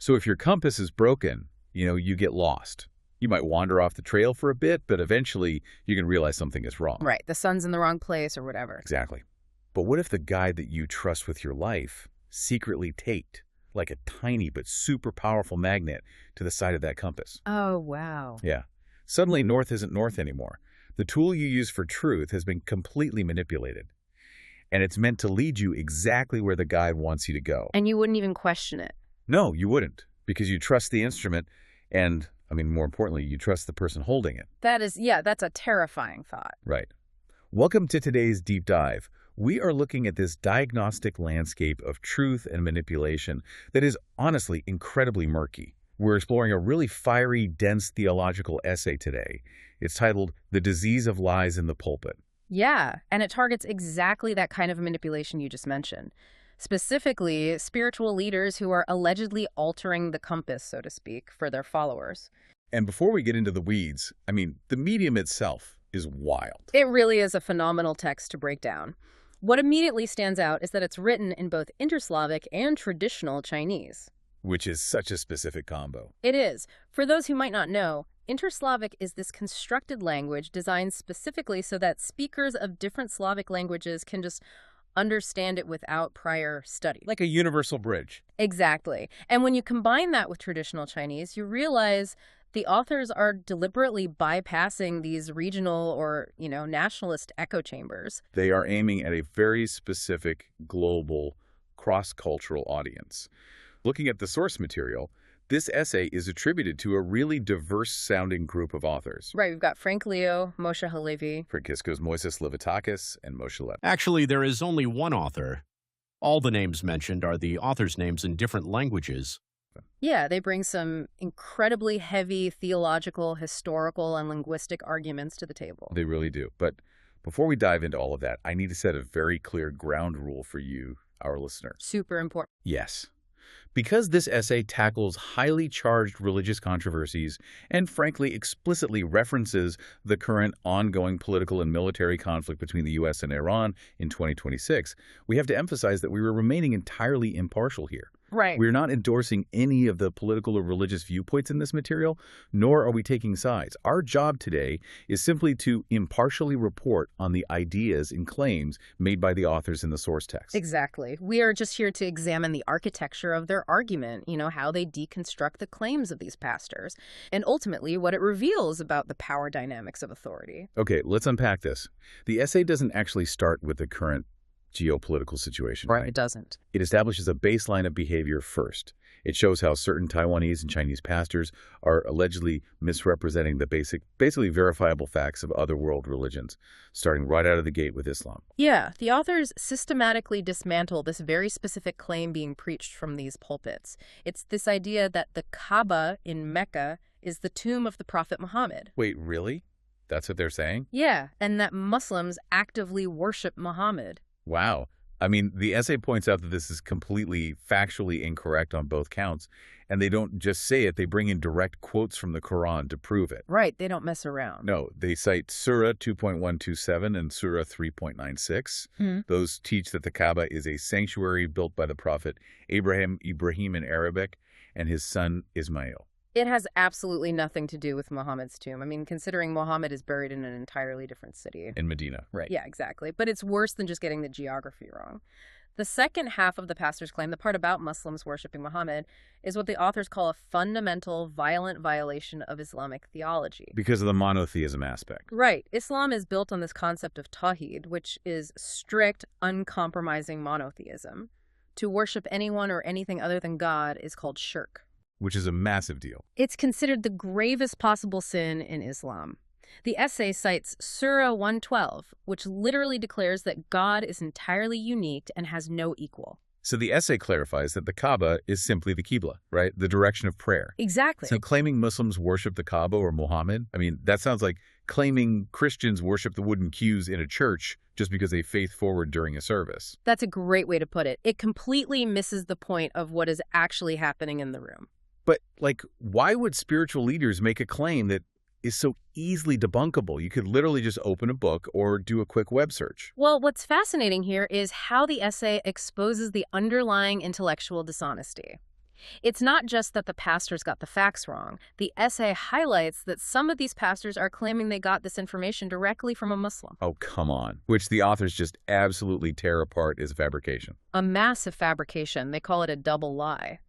So if your compass is broken, you get lost. You might wander off the trail for a bit, but eventually you can realize something is wrong. Right, the sun's in the wrong place or whatever. Exactly. But what if the guide that you trust with your life secretly taped, like a tiny but super powerful magnet, to the side of that compass? Oh, wow. Yeah. Suddenly north isn't north anymore. The tool you use for truth has been completely manipulated. And it's meant to lead you exactly where the guide wants you to go. And you wouldn't even question it. No, you wouldn't, because you trust the instrument and, more importantly, you trust the person holding it. That's a terrifying thought. Right. Welcome to today's deep dive. We are looking at this diagnostic landscape of truth and manipulation that is honestly incredibly murky. We're exploring a really fiery, dense theological essay today. It's titled The Disease of Lies in the Pulpit. Yeah, and it targets exactly that kind of manipulation you just mentioned. Specifically, spiritual leaders who are allegedly altering the compass, so to speak, for their followers. And before we get into the weeds, the medium itself is wild. It really is a phenomenal text to break down. What immediately stands out is that it's written in both Interslavic and traditional Chinese. Which is such a specific combo. It is. For those who might not know, Interslavic is this constructed language designed specifically so that speakers of different Slavic languages can just understand it without prior study. Like a universal bridge. Exactly. And when you combine that with traditional Chinese, you realize the authors are deliberately bypassing these regional or, nationalist echo chambers. They are aiming at a very specific global cross-cultural audience. Looking at the source material, this essay is attributed to a really diverse-sounding group of authors. Right, we've got Frank Leo, Moshe Halevi, Francisco's Moises Levitakis, and Moshe Lev. Actually, there is only one author. All the names mentioned are the author's names in different languages. Yeah, they bring some incredibly heavy theological, historical, and linguistic arguments to the table. They really do. But before we dive into all of that, I need to set a very clear ground rule for you, our listener. Super important. Yes. Because this essay tackles highly charged religious controversies and, frankly, explicitly references the current ongoing political and military conflict between the U.S. and Iran in 2026, we have to emphasize that we were remaining entirely impartial here. Right. We're not endorsing any of the political or religious viewpoints in this material, nor are we taking sides. Our job today is simply to impartially report on the ideas and claims made by the authors in the source text. Exactly. We are just here to examine the architecture of their argument, how they deconstruct the claims of these pastors, and ultimately what it reveals about the power dynamics of authority. Okay, let's unpack this. The essay doesn't actually start with the current geopolitical situation. Right, it doesn't. It establishes a baseline of behavior first. It shows how certain Taiwanese and Chinese pastors are allegedly misrepresenting the basically verifiable facts of other world religions, starting right out of the gate with Islam. Yeah, the authors systematically dismantle this very specific claim being preached from these pulpits. It's this idea that the Kaaba in Mecca is the tomb of the Prophet Muhammad. Wait, really? That's what they're saying? Yeah, and that Muslims actively worship Muhammad. Wow. The essay points out that this is completely factually incorrect on both counts, and they don't just say it, they bring in direct quotes from the Quran to prove it. Right, they don't mess around. No, they cite Surah 2.127 and Surah 3.96. Those teach that the Kaaba is a sanctuary built by the prophet Ibrahim in Arabic and his son Ismail. It has absolutely nothing to do with Muhammad's tomb. Considering Muhammad is buried in an entirely different city. In Medina, right. Yeah, exactly. But it's worse than just getting the geography wrong. The second half of the pastor's claim, the part about Muslims worshiping Muhammad, is what the authors call a fundamental, violent violation of Islamic theology. Because of the monotheism aspect. Right. Islam is built on this concept of tawhid, which is strict, uncompromising monotheism. To worship anyone or anything other than God is called shirk. Which is a massive deal. It's considered the gravest possible sin in Islam. The essay cites Surah 112, which literally declares that God is entirely unique and has no equal. So the essay clarifies that the Kaaba is simply the Qibla, right? The direction of prayer. Exactly. So claiming Muslims worship the Kaaba or Muhammad, that sounds like claiming Christians worship the wooden cues in a church just because they faith forward during a service. That's a great way to put it. It completely misses the point of what is actually happening in the room. But, why would spiritual leaders make a claim that is so easily debunkable? You could literally just open a book or do a quick web search. Well, what's fascinating here is how the essay exposes the underlying intellectual dishonesty. It's not just that the pastors got the facts wrong. The essay highlights that some of these pastors are claiming they got this information directly from a Muslim. Oh, come on. Which the authors just absolutely tear apart as fabrication. A massive fabrication. They call it a double lie.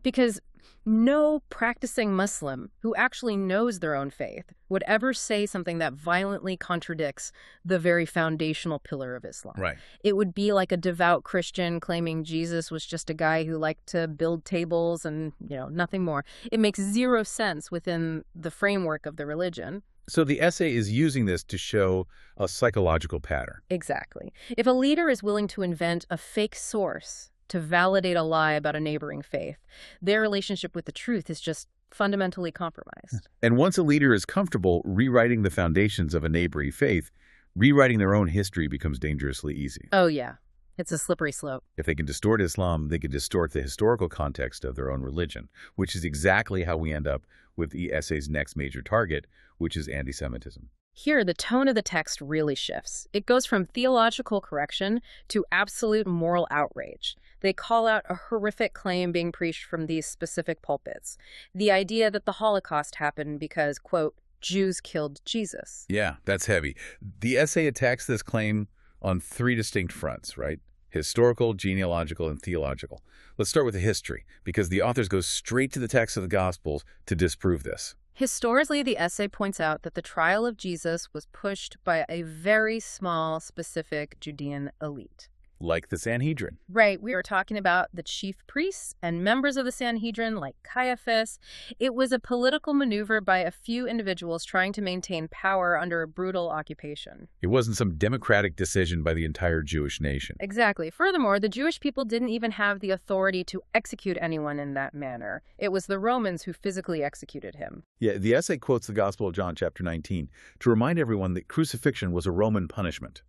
Because no practicing Muslim who actually knows their own faith would ever say something that violently contradicts the very foundational pillar of Islam. Right. It would be like a devout Christian claiming Jesus was just a guy who liked to build tables and, nothing more. It makes zero sense within the framework of the religion. So the essay is using this to show a psychological pattern. Exactly. If a leader is willing to invent a fake source to validate a lie about a neighboring faith, their relationship with the truth is just fundamentally compromised. And once a leader is comfortable rewriting the foundations of a neighboring faith, rewriting their own history becomes dangerously easy. Oh, yeah. It's a slippery slope. If they can distort Islam, they can distort the historical context of their own religion, which is exactly how we end up with the essay's next major target, which is anti-Semitism. Here, the tone of the text really shifts. It goes from theological correction to absolute moral outrage. They call out a horrific claim being preached from these specific pulpits. The idea that the Holocaust happened because, quote, Jews killed Jesus. Yeah, that's heavy. The essay attacks this claim on three distinct fronts, right? Historical, genealogical, and theological. Let's start with the history, because the authors go straight to the text of the Gospels to disprove this. Historically, the essay points out that the trial of Jesus was pushed by a very small, specific Judean elite. Like the Sanhedrin. Right. We are talking about the chief priests and members of the Sanhedrin like Caiaphas. It was a political maneuver by a few individuals trying to maintain power under a brutal occupation. It wasn't some democratic decision by the entire Jewish nation. Exactly. Furthermore, the Jewish people didn't even have the authority to execute anyone in that manner. It was the Romans who physically executed him. Yeah, the essay quotes the Gospel of John chapter 19 to remind everyone that crucifixion was a Roman punishment,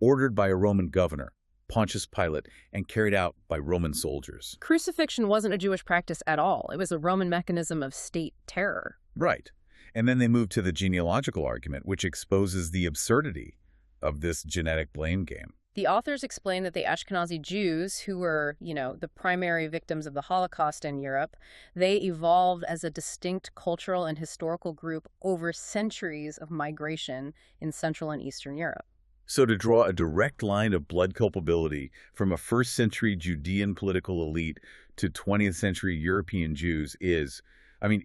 ordered by a Roman governor, Pontius Pilate, and carried out by Roman soldiers. Crucifixion wasn't a Jewish practice at all. It was a Roman mechanism of state terror. Right. And then they move to the genealogical argument, which exposes the absurdity of this genetic blame game. The authors explain that the Ashkenazi Jews, who were, the primary victims of the Holocaust in Europe, they evolved as a distinct cultural and historical group over centuries of migration in Central and Eastern Europe. So to draw a direct line of blood culpability from a first-century Judean political elite to 20th century European Jews is,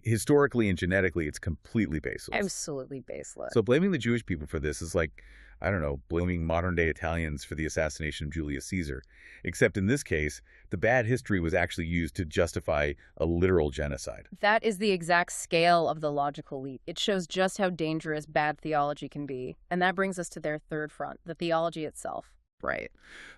historically and genetically, it's completely baseless. Absolutely baseless. So blaming the Jewish people for this is like, blaming modern-day Italians for the assassination of Julius Caesar. Except in this case, the bad history was actually used to justify a literal genocide. That is the exact scale of the logical leap. It shows just how dangerous bad theology can be. And that brings us to their third front, the theology itself. Right.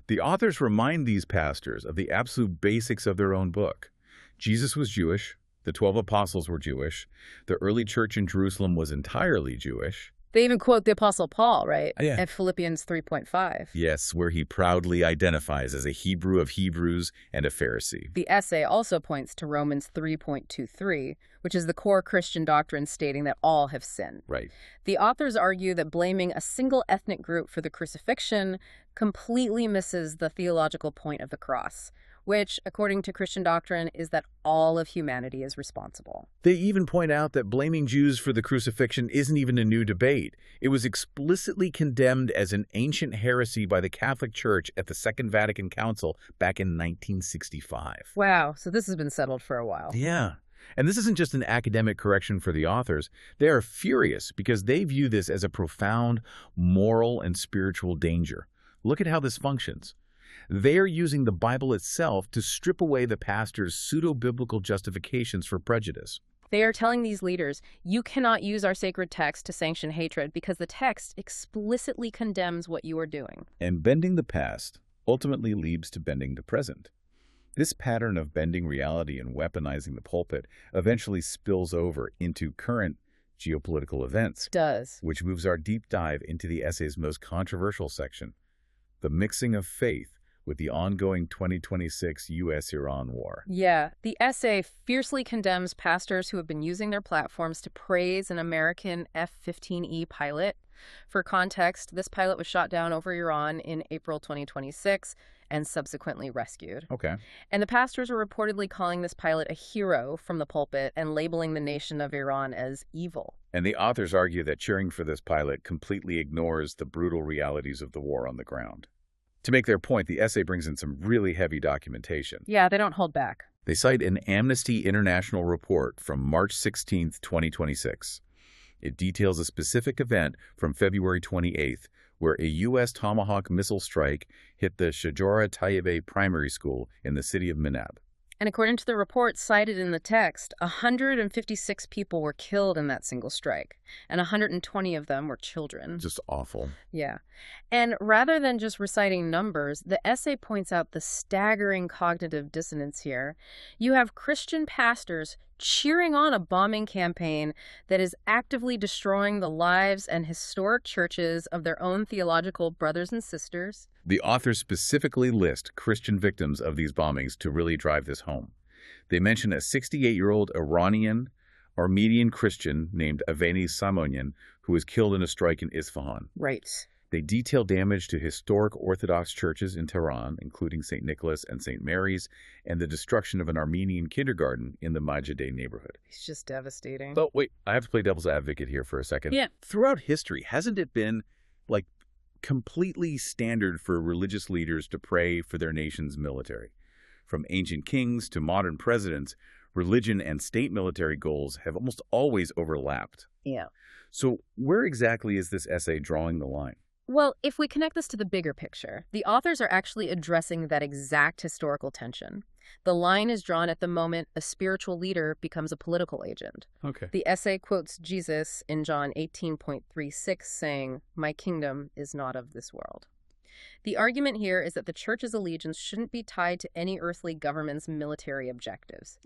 The authors remind these pastors of the absolute basics of their own book. Jesus was Jewish. The 12 apostles were Jewish. The early church in Jerusalem was entirely Jewish. They even quote the Apostle Paul, right? Yeah. At Philippians 3.5. Yes, where he proudly identifies as a Hebrew of Hebrews and a Pharisee. The essay also points to Romans 3.23, which is the core Christian doctrine stating that all have sinned. Right. The authors argue that blaming a single ethnic group for the crucifixion completely misses the theological point of the cross, which, according to Christian doctrine, is that all of humanity is responsible. They even point out that blaming Jews for the crucifixion isn't even a new debate. It was explicitly condemned as an ancient heresy by the Catholic Church at the Second Vatican Council back in 1965. Wow, so this has been settled for a while. Yeah. And this isn't just an academic correction for the authors. They are furious because they view this as a profound moral and spiritual danger. Look at how this functions. They are using the Bible itself to strip away the pastor's pseudo-biblical justifications for prejudice. They are telling these leaders, you cannot use our sacred text to sanction hatred because the text explicitly condemns what you are doing. And bending the past ultimately leads to bending the present. This pattern of bending reality and weaponizing the pulpit eventually spills over into current geopolitical events. It does. Which moves our deep dive into the essay's most controversial section, the mixing of faith with the ongoing 2026 U.S.-Iran war. Yeah, the essay fiercely condemns pastors who have been using their platforms to praise an American F-15E pilot. For context, this pilot was shot down over Iran in April 2026, and subsequently rescued. Okay. And the pastors were reportedly calling this pilot a hero from the pulpit and labeling the nation of Iran as evil. And the authors argue that cheering for this pilot completely ignores the brutal realities of the war on the ground. To make their point, the essay brings in some really heavy documentation. Yeah, they don't hold back. They cite an Amnesty International report from March 16, 2026. It details a specific event from February 28th, where a U.S. Tomahawk missile strike hit the Shajara Tayyibeh Primary School in the city of Minab. And according to the report cited in the text, 156 people were killed in that single strike, and 120 of them were children. Just awful. Yeah. And rather than just reciting numbers, the essay points out the staggering cognitive dissonance here. You have Christian pastors cheering on a bombing campaign that is actively destroying the lives and historic churches of their own theological brothers and sisters. The authors specifically list Christian victims of these bombings to really drive this home. They mention a 68-year-old Iranian Armenian Christian named Aveni Simonian who was killed in a strike in Isfahan. Right. They detail damage to historic Orthodox churches in Tehran, including St. Nicholas and St. Mary's, and the destruction of an Armenian kindergarten in the Majideh neighborhood. It's just devastating. But wait, I have to play devil's advocate here for a second. Yeah. Throughout history, hasn't it been, completely standard for religious leaders to pray for their nation's military? From ancient kings to modern presidents, religion and state military goals have almost always overlapped. Yeah. So where exactly is this essay drawing the line? Well, if we connect this to the bigger picture, the authors are actually addressing that exact historical tension. The line is drawn at the moment a spiritual leader becomes a political agent. Okay. The essay quotes Jesus in John 18.36 saying, "My kingdom is not of this world." The argument here is that the church's allegiance shouldn't be tied to any earthly government's military objectives,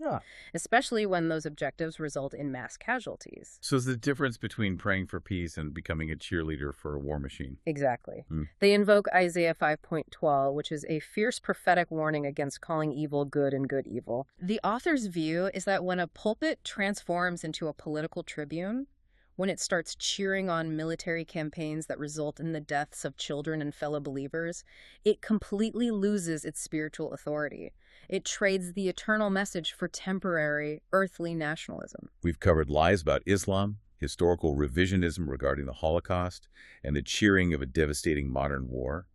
especially when those objectives result in mass casualties. So is the difference between praying for peace and becoming a cheerleader for a war machine? Exactly. They invoke Isaiah 5.12, which is a fierce prophetic warning against calling evil good and good evil. The author's view is that when a pulpit transforms into a political tribune, when it starts cheering on military campaigns that result in the deaths of children and fellow believers, it completely loses its spiritual authority. It trades the eternal message for temporary, earthly nationalism. We've covered lies about Islam, historical revisionism regarding the Holocaust, and the cheering of a devastating modern war.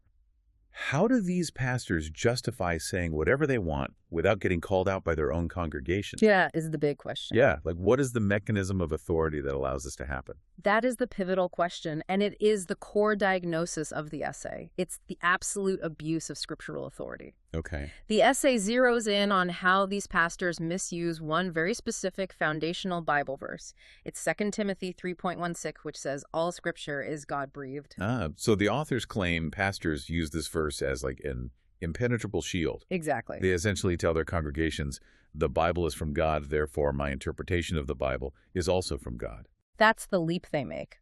How do these pastors justify saying whatever they want without getting called out by their own congregation? Yeah, is the big question. Yeah, what is the mechanism of authority that allows this to happen? That is the pivotal question, and it is the core diagnosis of the essay. It's the absolute abuse of scriptural authority. Okay. The essay zeroes in on how these pastors misuse one very specific foundational Bible verse. It's 2 Timothy 3.16, which says, "All scripture is God-breathed." So the authors claim pastors use this verse as an impenetrable shield. Exactly. They essentially tell their congregations, the Bible is from God, therefore my interpretation of the Bible is also from God. That's the leap they make.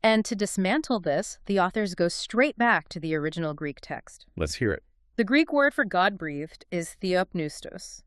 And to dismantle this, the authors go straight back to the original Greek text. Let's hear it. The Greek word for God-breathed is theopneustos.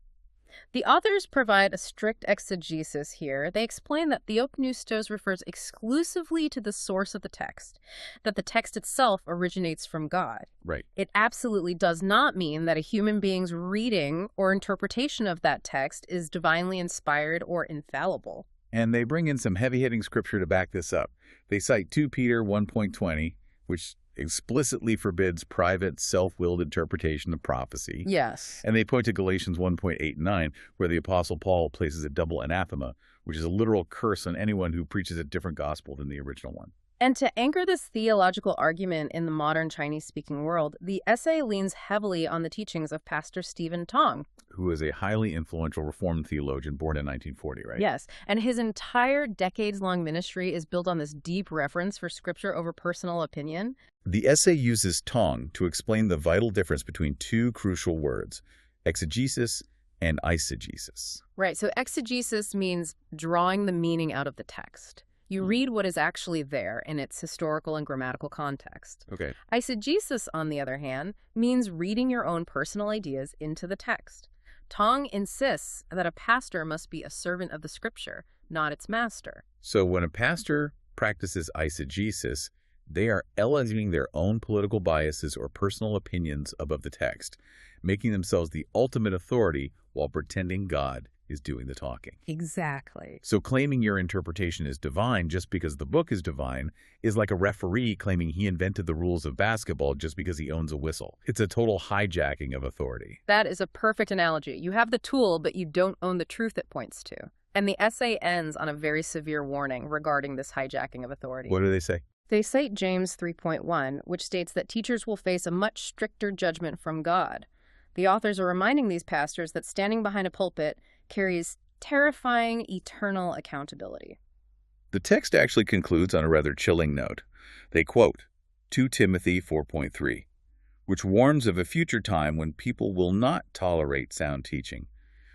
The authors provide a strict exegesis here. They explain that theopneustos refers exclusively to the source of the text, that the text itself originates from God. Right. It absolutely does not mean that a human being's reading or interpretation of that text is divinely inspired or infallible. And they bring in some heavy-hitting scripture to back this up. They cite 2 Peter 1.20, which explicitly forbids private, self-willed interpretation of prophecy. Yes. And they point to Galatians 1.8-9, where the Apostle Paul places a double anathema, which is a literal curse on anyone who preaches a different gospel than the original one. And to anchor this theological argument in the modern Chinese-speaking world, the essay leans heavily on the teachings of Pastor Stephen Tong, who is a highly influential Reformed theologian born in 1940, right? Yes, and his entire decades-long ministry is built on this deep reverence for Scripture over personal opinion. The essay uses Tong to explain the vital difference between two crucial words, exegesis and eisegesis. Right, so exegesis means drawing the meaning out of the text. You read what is actually there in its historical and grammatical context. Okay. Eisegesis, on the other hand, means reading your own personal ideas into the text. Tong insists that a pastor must be a servant of the Scripture, not its master. So when a pastor practices eisegesis, They are elevating their own political biases or personal opinions above the text, making themselves the ultimate authority while pretending God is doing the talking. Exactly. So claiming your interpretation is divine just because the book is divine is like a referee claiming he invented the rules of basketball just because he owns a whistle. It's a total hijacking of authority. That is a perfect analogy. You have the tool, but you don't own the truth it points to. And the essay ends on a very severe warning regarding this hijacking of authority. What do they say? They cite James 3.1, which states that teachers will face a much stricter judgment from God. The authors are reminding these pastors that standing behind a pulpit carries terrifying eternal accountability. The text actually concludes on a rather chilling note. They quote 2 Timothy 4.3, which warns of a future time when people will not tolerate sound teaching,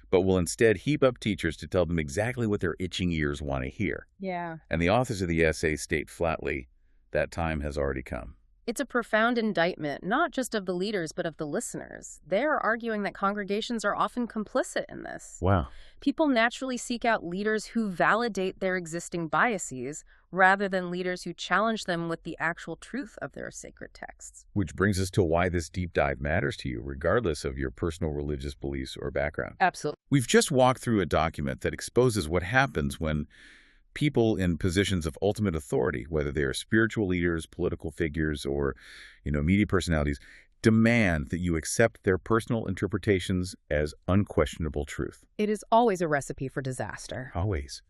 but will instead heap up teachers to tell them exactly what their itching ears want to hear. Yeah. And the authors of the essay state flatly, that time has already come. It's a profound indictment, not just of the leaders, but of the listeners. They're arguing that congregations are often complicit in this. Wow. People naturally seek out leaders who validate their existing biases rather than leaders who challenge them with the actual truth of their sacred texts. Which brings us to why this deep dive matters to you, regardless of your personal religious beliefs or background. Absolutely. We've just walked through a document that exposes what happens when people in positions of ultimate authority, whether they are spiritual leaders, political figures, or, media personalities, demand that you accept their personal interpretations as unquestionable truth. It is always a recipe for disaster. Always.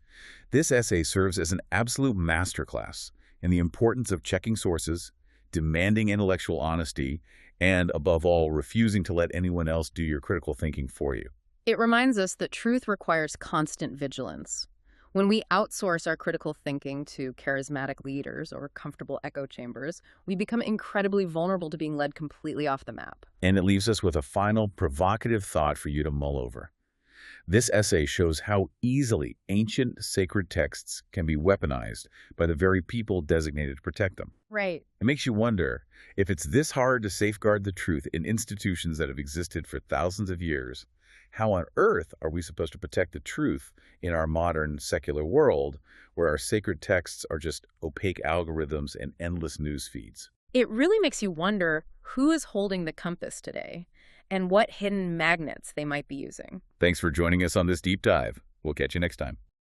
This essay serves as an absolute masterclass in the importance of checking sources, demanding intellectual honesty, and, above all, refusing to let anyone else do your critical thinking for you. It reminds us that truth requires constant vigilance. When we outsource our critical thinking to charismatic leaders or comfortable echo chambers, we become incredibly vulnerable to being led completely off the map. And it leaves us with a final provocative thought for you to mull over. This essay shows how easily ancient sacred texts can be weaponized by the very people designated to protect them. Right. It makes you wonder, if it's this hard to safeguard the truth in institutions that have existed for thousands of years, how on earth are we supposed to protect the truth in our modern secular world where our sacred texts are just opaque algorithms and endless news feeds? It really makes you wonder who is holding the compass today and what hidden magnets they might be using. Thanks for joining us on this deep dive. We'll catch you next time.